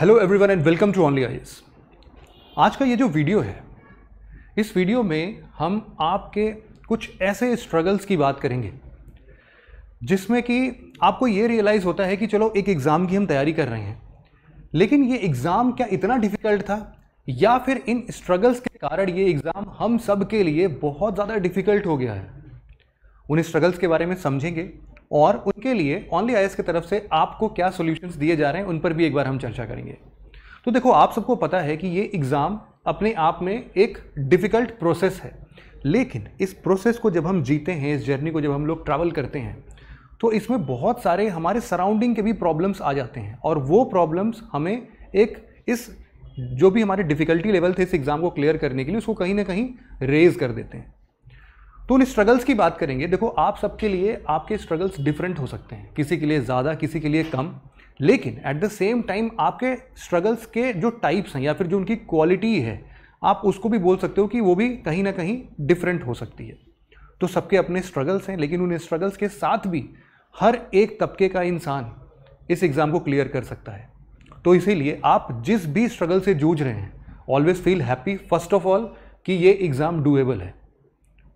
Hello everyone and welcome to only IAS. आज का ये जो वीडियो है, इस वीडियो में हम आपके कुछ ऐसे स्ट्रगल्स की बात करेंगे जिसमें कि आपको ये रियलाइज़ होता है कि चलो एक एग्ज़ाम की हम तैयारी कर रहे हैं, लेकिन ये एग्ज़ाम क्या इतना डिफ़िकल्ट था या फिर इन स्ट्रगल्स के कारण ये एग्ज़ाम हम सब के लिए बहुत ज़्यादा डिफ़िकल्ट हो गया है। उन स्ट्रगल्स के बारे में समझेंगे और उनके लिए ओनली आईएएस की तरफ से आपको क्या सॉल्यूशंस दिए जा रहे हैं उन पर भी एक बार हम चर्चा करेंगे। तो देखो, आप सबको पता है कि ये एग्ज़ाम अपने आप में एक डिफ़िकल्ट प्रोसेस है, लेकिन इस प्रोसेस को जब हम जीते हैं, इस जर्नी को जब हम लोग ट्रैवल करते हैं, तो इसमें बहुत सारे हमारे सराउंडिंग के भी प्रॉब्लम्स आ जाते हैं और वो प्रॉब्लम्स हमें एक इस जो भी हमारे डिफ़िकल्टी लेवल थे इस एग्ज़ाम को क्लियर करने के लिए उसको कहीं ना कहीं रेज कर देते हैं। तो उन स्ट्रगल्स की बात करेंगे। देखो, आप सबके लिए आपके स्ट्रगल्स डिफरेंट हो सकते हैं, किसी के लिए ज़्यादा, किसी के लिए कम, लेकिन एट द सेम टाइम आपके स्ट्रगल्स के जो टाइप्स हैं या फिर जो उनकी क्वालिटी है, आप उसको भी बोल सकते हो कि वो भी कहीं ना कहीं डिफरेंट हो सकती है। तो सबके अपने स्ट्रगल्स हैं, लेकिन उन स्ट्रगल्स के साथ भी हर एक तबके का इंसान इस एग्ज़ाम को क्लियर कर सकता है। तो इसीलिए आप जिस भी स्ट्रगल से जूझ रहे हैं, always feel happy first of all कि ये एग्ज़ाम डूएबल है।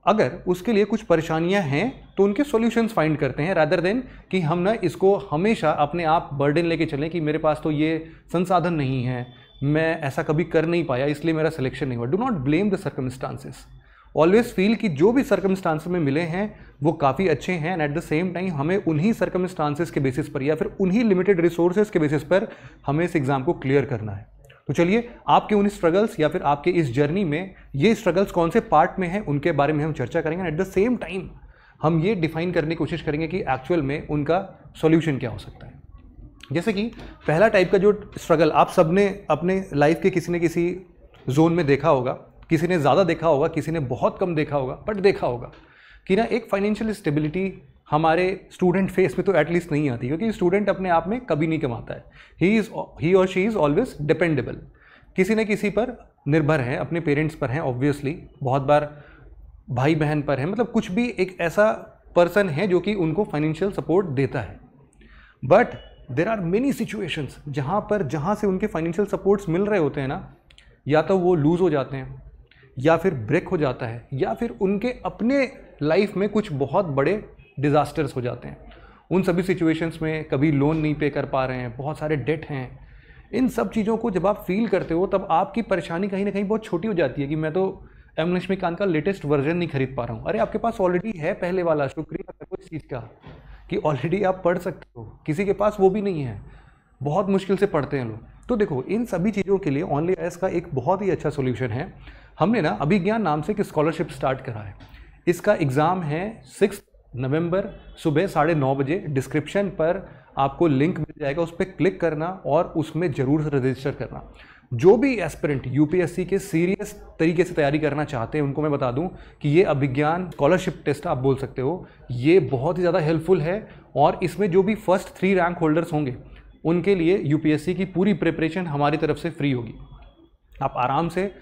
अगर उसके लिए कुछ परेशानियां हैं तो उनके सॉल्यूशंस फाइंड करते हैं, रादर देन कि हम ना इसको हमेशा अपने आप बर्डन लेके चलें कि मेरे पास तो ये संसाधन नहीं है, मैं ऐसा कभी कर नहीं पाया इसलिए मेरा सिलेक्शन नहीं हुआ। Do not blame the circumstances. Always feel कि जो भी सर्कमस्टांसेस में मिले हैं वो काफ़ी अच्छे हैं and at the same time हमें उन्हीं सर्कमस्टांसेस के बेसिस पर या फिर उन्हीं लिमिटेड रिसोर्सेज के बेसिस पर हमें इस एग्ज़ाम को क्लियर करना है। तो चलिए, आपके उन स्ट्रगल्स या फिर आपके इस जर्नी में ये स्ट्रगल्स कौन से पार्ट में हैं उनके बारे में हम चर्चा करेंगे। एट द सेम टाइम हम ये डिफाइन करने की कोशिश करेंगे कि एक्चुअल में उनका सॉल्यूशन क्या हो सकता है। जैसे कि पहला टाइप का जो स्ट्रगल आप सब ने अपने लाइफ के किसी न किसी जोन में देखा होगा, किसी ने ज़्यादा देखा होगा, किसी ने बहुत कम देखा होगा, बट देखा होगा कि ना एक फाइनेंशियल स्टेबिलिटी हमारे स्टूडेंट फेस में तो एटलीस्ट नहीं आती, क्योंकि स्टूडेंट अपने आप में कभी नहीं कमाता है। ही और शी इज़ ऑलवेज डिपेंडेबल, किसी न किसी पर निर्भर है, अपने पेरेंट्स पर हैं, ऑब्वियसली बहुत बार भाई बहन पर है, मतलब कुछ भी एक ऐसा पर्सन है जो कि उनको फाइनेंशियल सपोर्ट देता है। But there are many situations जहाँ से उनके फाइनेंशियल सपोर्ट्स मिल रहे होते हैं ना, या तो वो लूज़ हो जाते हैं या फिर ब्रेक हो जाता है या फिर उनके अपने लाइफ में कुछ बहुत बड़े डिज़ास्टर्स हो जाते हैं। उन सभी सिचुएशंस में कभी लोन नहीं पे कर पा रहे हैं, बहुत सारे डेट हैं। इन सब चीज़ों को जब आप फील करते हो तब आपकी परेशानी कहीं ना कहीं बहुत छोटी हो जाती है कि मैं तो एम लक्ष्मीकांत का लेटेस्ट वर्जन नहीं खरीद पा रहा हूँ। अरे, आपके पास ऑलरेडी है पहले वाला, शुक्रिया करो इस चीज़ का कि ऑलरेडी आप पढ़ सकते हो। किसी के पास वो भी नहीं है, बहुत मुश्किल से पढ़ते हैं लोग। तो देखो, इन सभी चीज़ों के लिए ओनली आईएएस का एक बहुत ही अच्छा सोल्यूशन है। हमने ना अभिज्ञान नाम से एक स्कॉलरशिप स्टार्ट करा है। इसका एग्ज़ाम है 6 नवंबर सुबह 9:30 बजे। डिस्क्रिप्शन पर आपको लिंक मिल जाएगा, उस पर क्लिक करना और उसमें ज़रूर रजिस्टर करना। जो भी एस्पिरेंट यूपीएससी के सीरियस तरीके से तैयारी करना चाहते हैं उनको मैं बता दूं कि ये अभिज्ञान स्कॉलरशिप टेस्ट आप बोल सकते हो, ये बहुत ही ज़्यादा हेल्पफुल है और इसमें जो भी फर्स्ट 3 रैंक होल्डर्स होंगे उनके लिए यूपीएससी की पूरी प्रिपरेशन हमारी तरफ से फ्री होगी। आप आराम से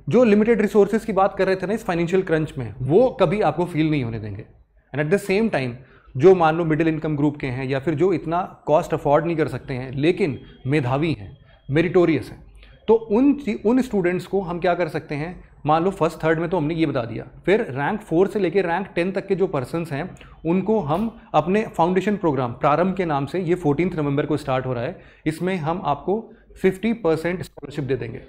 जो लिमिटेड रिसोर्सेज की बात कर रहे थे ना इस फाइनेंशियल क्रंच में, वो कभी आपको फील नहीं होने देंगे। And at the same time जो मान लो मिडिल इनकम ग्रुप के हैं या फिर जो इतना कॉस्ट अफोर्ड नहीं कर सकते हैं लेकिन मेधावी हैं, मेरिटोरियस हैं, तो उन स्टूडेंट्स को हम क्या कर सकते हैं, मान लो फर्स्ट थर्ड में तो हमने ये बता दिया, फिर रैंक 4 से लेकर रैंक 10 तक के जो पर्सन्स हैं उनको हम अपने फाउंडेशन प्रोग्राम प्रारंभ के नाम से, ये 14 नवंबर को स्टार्ट हो रहा है, इसमें हम आपको 50% स्कॉलरशिप दे देंगे।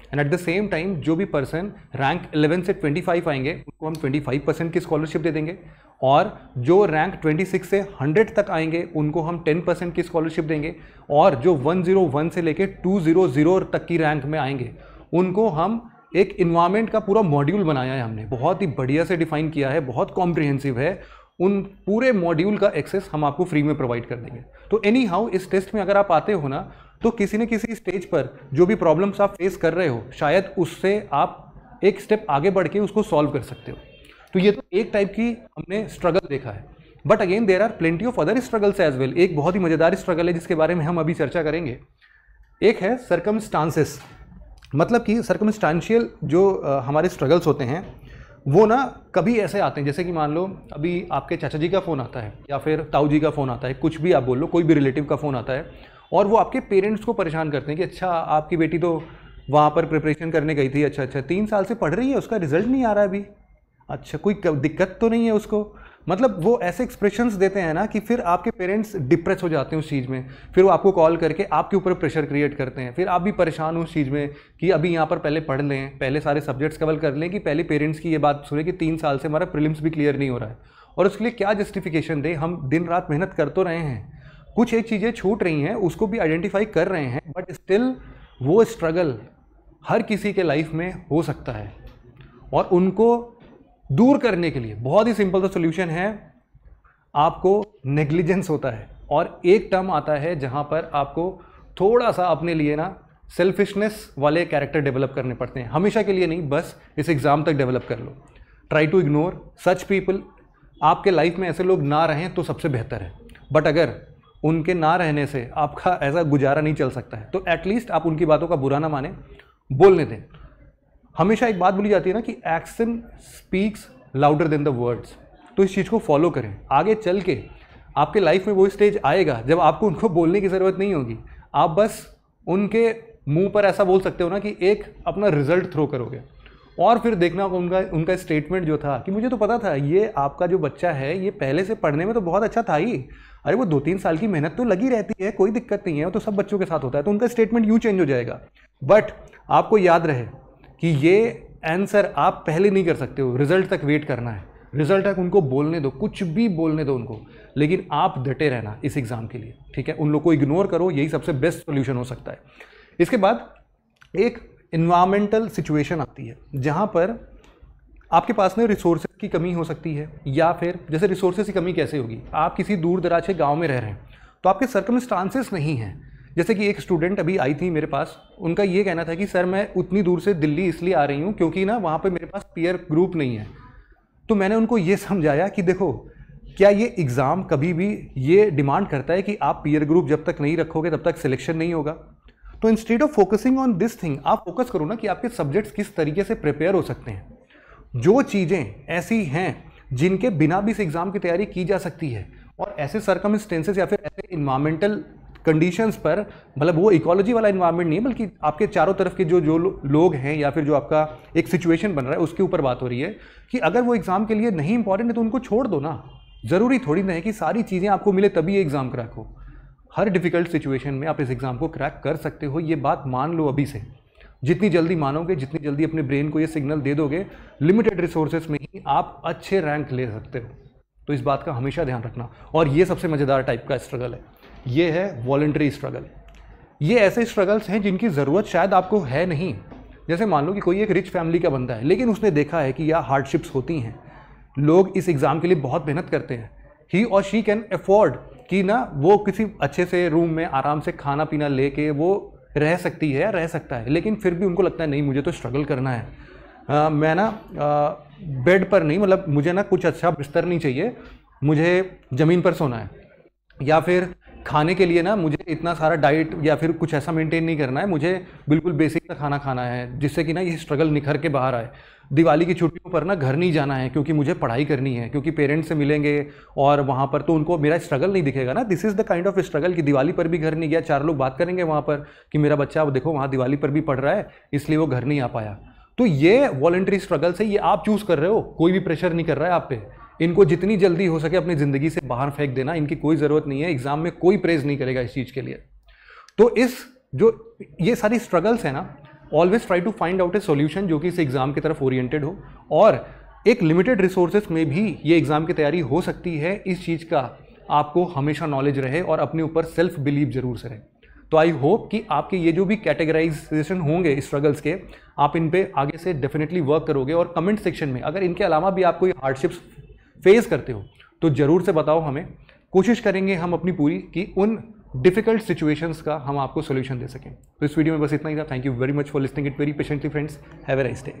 And at the same time जो भी पर्सन रैंक 11 से 25 आएंगे उनको हम 25% की स्कॉलरशिप दे देंगे और जो रैंक 26 से 100 तक आएंगे उनको हम 10% की स्कॉलरशिप देंगे और जो 101 से लेके 200 तक की रैंक में आएंगे उनको हम एक इन्वायरमेंट का पूरा मॉड्यूल बनाया है हमने, बहुत ही बढ़िया से डिफाइन किया है, बहुत कॉम्प्रिहेंसिव है। उन पूरे मॉड्यूल का एक्सेस हम आपको फ्री में प्रोवाइड कर देंगे। तो एनी हाउ इस टेस्ट में अगर आप आते हो ना, तो किसी न किसी स्टेज पर जो भी प्रॉब्लम्स आप फेस कर रहे हो शायद उससे आप एक स्टेप आगे बढ़ के उसको सॉल्व कर सकते हो। तो ये तो एक टाइप की हमने स्ट्रगल देखा है, but again there are plenty of other struggles as well. एक बहुत ही मज़ेदार स्ट्रगल है जिसके बारे में हम अभी चर्चा करेंगे। एक है सर्कमस्टांसेस, मतलब कि सर्कमस्टांशियल जो हमारे स्ट्रगल्स होते हैं वो ना कभी ऐसे आते हैं, जैसे कि मान लो अभी आपके चाचा जी का फ़ोन आता है या फिर ताऊ जी का फ़ोन आता है, कुछ भी आप बोल लो, कोई भी रिलेटिव का फ़ोन आता है और वो आपके पेरेंट्स को परेशान करते हैं कि अच्छा आपकी बेटी तो वहाँ पर प्रिपरेशन करने गई थी, अच्छा 3 साल से पढ़ रही है, उसका रिजल्ट नहीं आ रहा है अभी, अच्छा कोई दिक्कत तो नहीं है उसको। मतलब वो ऐसे एक्सप्रेशंस देते हैं ना कि फिर आपके पेरेंट्स डिप्रेस हो जाते हैं उस चीज़ में, फिर वो आपको कॉल करके आपके ऊपर प्रेशर क्रिएट करते हैं, फिर आप भी परेशान हो उस चीज़ में कि अभी यहाँ पर पहले पढ़ लें, पहले सारे सब्जेक्ट्स कवर कर लें, कि पहले पेरेंट्स की ये बात सुने कि 3 साल से हमारा प्रीलिम्स भी क्लियर नहीं हो रहा है। और उसके लिए क्या जस्टिफिकेशन दे, हम दिन रात मेहनत कर तो रहे हैं, कुछ एक चीज़ें छूट रही हैं उसको भी आइडेंटिफाई कर रहे हैं, बट स्टिल वो स्ट्रगल हर किसी के लाइफ में हो सकता है। और उनको दूर करने के लिए बहुत ही सिंपल सा सोल्यूशन है, आपको नेग्लिजेंस होता है और एक टर्म आता है जहां पर आपको थोड़ा सा अपने लिए ना सेल्फिशनेस वाले कैरेक्टर डेवलप करने पड़ते हैं, हमेशा के लिए नहीं, बस इस एग्जाम तक डेवलप कर लो। Try to ignore such people. आपके लाइफ में ऐसे लोग ना रहें तो सबसे बेहतर है, बट अगर उनके ना रहने से आपका ऐसा गुजारा नहीं चल सकता है तो एटलीस्ट आप उनकी बातों का बुरा ना माने, बोलने दें। हमेशा एक बात बोली जाती है ना कि action speaks louder than the words, तो इस चीज़ को फॉलो करें। आगे चल के आपके लाइफ में वो स्टेज आएगा जब आपको उनको बोलने की ज़रूरत नहीं होगी, आप बस उनके मुंह पर ऐसा बोल सकते हो ना कि एक अपना रिजल्ट थ्रो करोगे, और फिर देखना उनका स्टेटमेंट जो था कि मुझे तो पता था ये आपका जो बच्चा है ये पहले से पढ़ने में तो बहुत अच्छा था ही, अरे वो 2-3 साल की मेहनत तो लगी रहती है, कोई दिक्कत नहीं है, वो तो सब बच्चों के साथ होता है। तो उनका स्टेटमेंट यूँ चेंज हो जाएगा। बट आपको याद रहे कि ये आंसर आप पहले नहीं कर सकते हो, रिजल्ट तक वेट करना है, रिजल्ट तक उनको बोलने दो, कुछ भी बोलने दो उनको, लेकिन आप डटे रहना इस एग्ज़ाम के लिए, ठीक है। उन लोग को इग्नोर करो, यही सबसे बेस्ट सोल्यूशन हो सकता है। इसके बाद एक इन्वायरमेंटल सिचुएशन आती है जहाँ पर आपके पास में रिसोर्सेज की कमी हो सकती है, या फिर जैसे रिसोर्सेज की कमी कैसे होगी, आप किसी दूर दराज के गाँव में रह रहे हैं तो आपके सर्कमस्टांसेस नहीं हैं। जैसे कि एक स्टूडेंट अभी आई थी मेरे पास, उनका ये कहना था कि सर मैं उतनी दूर से दिल्ली इसलिए आ रही हूँ क्योंकि ना वहाँ पे मेरे पास पीयर ग्रुप नहीं है। तो मैंने उनको ये समझाया कि देखो, क्या ये एग्ज़ाम कभी भी ये डिमांड करता है कि आप पीयर ग्रुप जब तक नहीं रखोगे तब तक सिलेक्शन नहीं होगा। तो instead of focusing on this thing, आप फोकस करो ना कि आपके सब्जेक्ट्स किस तरीके से प्रिपेयर हो सकते हैं। जो चीज़ें ऐसी हैं जिनके बिना भी इस एग्ज़ाम की तैयारी की जा सकती है, और ऐसे सर्कमस्टेंसेस या फिर ऐसे इन्वायरमेंटल कंडीशंस पर, मतलब वो इकोलॉजी वाला इन्वायरमेंट नहीं है बल्कि आपके चारों तरफ के जो लोग हैं या फिर जो आपका एक सिचुएशन बन रहा है उसके ऊपर बात हो रही है कि अगर वो एग्ज़ाम के लिए नहीं इंपॉर्टेंट है तो उनको छोड़ दो ना। ज़रूरी थोड़ी ना है कि सारी चीज़ें आपको मिले तभी ये एग्ज़ाम क्रैक हो। हर डिफ़िकल्ट सिचुएशन में आप इस एग्ज़ाम को क्रैक कर सकते हो, ये बात मान लो अभी से। जितनी जल्दी मानोगे, जितनी जल्दी अपने ब्रेन को ये सिग्नल दे दोगे, लिमिटेड रिसोर्सेज में ही आप अच्छे रैंक ले सकते हो। तो इस बात का हमेशा ध्यान रखना। और ये सबसे मज़ेदार टाइप का स्ट्रगल है, ये है वॉलंटरी स्ट्रगल। ये ऐसे स्ट्रगल्स हैं जिनकी ज़रूरत शायद आपको है नहीं। जैसे मान लो कि कोई एक रिच फैमिली का बंदा है, लेकिन उसने देखा है कि यह हार्डशिप्स होती हैं, लोग इस एग्ज़ाम के लिए बहुत मेहनत करते हैं, ही और शी कैन अफोर्ड कि ना वो किसी अच्छे से रूम में आराम से खाना पीना लेके वो रह सकती है या रह सकता है, लेकिन फिर भी उनको लगता है नहीं मुझे तो स्ट्रगल करना है। मैं ना बेड पर नहीं, मतलब मुझे ना कुछ अच्छा बिस्तर नहीं चाहिए, मुझे ज़मीन पर सोना है, या फिर खाने के लिए ना मुझे इतना सारा डाइट या फिर कुछ ऐसा मेंटेन नहीं करना है, मुझे बिल्कुल बेसिक सा खाना खाना है जिससे कि ना ये स्ट्रगल निखर के बाहर आए। दिवाली की छुट्टियों पर ना घर नहीं जाना है क्योंकि मुझे पढ़ाई करनी है, क्योंकि पेरेंट्स से मिलेंगे और वहाँ पर तो उनको मेरा स्ट्रगल नहीं दिखेगा ना। This is the kind of struggle कि दिवाली पर भी घर नहीं गया, 4 लोग बात करेंगे वहाँ पर कि मेरा बच्चा अब देखो वहाँ दिवाली पर भी पढ़ रहा है इसलिए वो घर नहीं आ पाया। तो ये वॉलंटरी स्ट्रगल्स है, ये आप चूज़ कर रहे हो, कोई भी प्रेशर नहीं कर रहा है आप पे। इनको जितनी जल्दी हो सके अपनी ज़िंदगी से बाहर फेंक देना, इनकी कोई ज़रूरत नहीं है, एग्ज़ाम में कोई प्रेज नहीं करेगा इस चीज़ के लिए। तो ये सारी स्ट्रगल्स है ना, always try to find out a solution जो कि इस एग्ज़ाम की तरफ ओरिएंटेड हो, और एक लिमिटेड रिसोर्सेज में भी ये एग्ज़ाम की तैयारी हो सकती है। इस चीज़ का आपको हमेशा नॉलेज रहे और अपने ऊपर सेल्फ बिलीव जरूर से रहे। तो आई होप कि आपके ये जो भी कैटेगराइजेशन होंगे स्ट्रगल्स के, आप इन पे आगे से डेफिनेटली वर्क करोगे। और कमेंट सेक्शन में अगर इनके अलावा भी आप कोई हार्डशिप्स फेस करते हो तो ज़रूर से बताओ हमें, कोशिश करेंगे हम अपनी पूरी कि उन डिफिकल्ट सिचुएशंस का हम आपको सोल्यूशन दे सकें। तो इस वीडियो में बस इतना ही था। Thank you very much for listening it very patiently friends. Have a nice day.